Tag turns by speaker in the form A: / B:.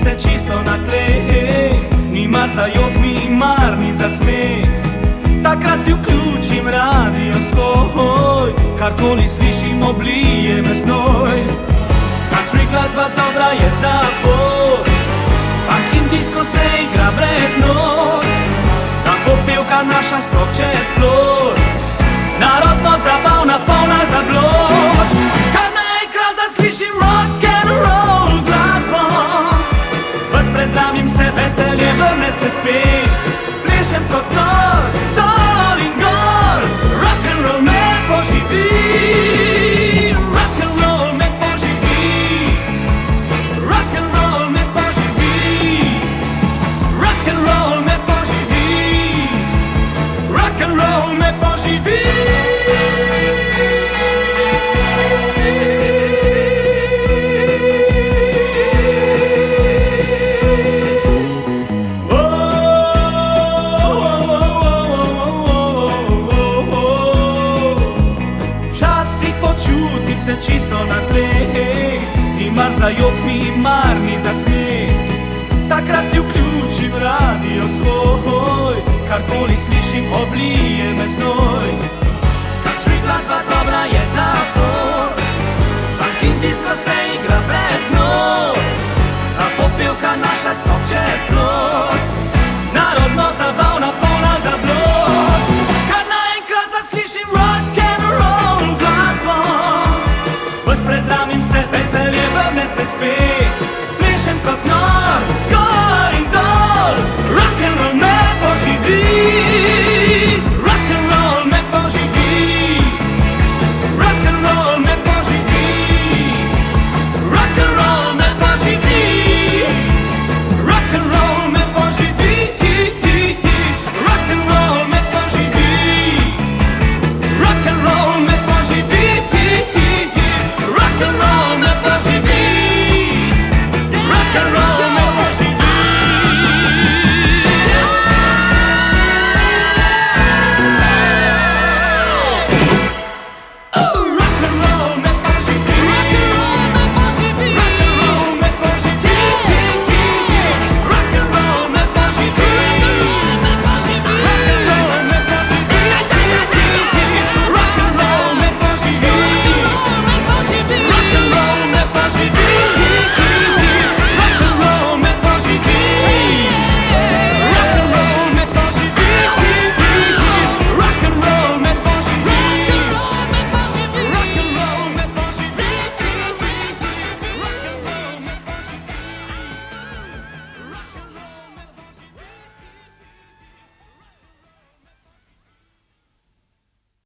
A: se čisto na tleh, ni mar za jok, mi mar ni za smeh. Takrat si vključim radio svoj, karkoli slišim oblije me znoj. Country glasba dobra je za pot, funk in disco se igra brez not. Ta popevka naša skok čez plot, narodno zabavna, polna zablod. Kar naenkrat zaslišim rock and roll glasbo, predlamim se, veselje vrne se spet. Plešem kot nor, dol in gor, rock'n'roll me poživi. Rock'n'roll me poživi. Rock'n'roll me poživi. Rock'n'roll me poživi. Rock'n'roll me poživi. Čisto na tleh, ni mar za jok, mi mar ni za smeh. Takrat si vključim radio svoj, karkoli slišim oblije me znoj. Country glasba dobra je za to.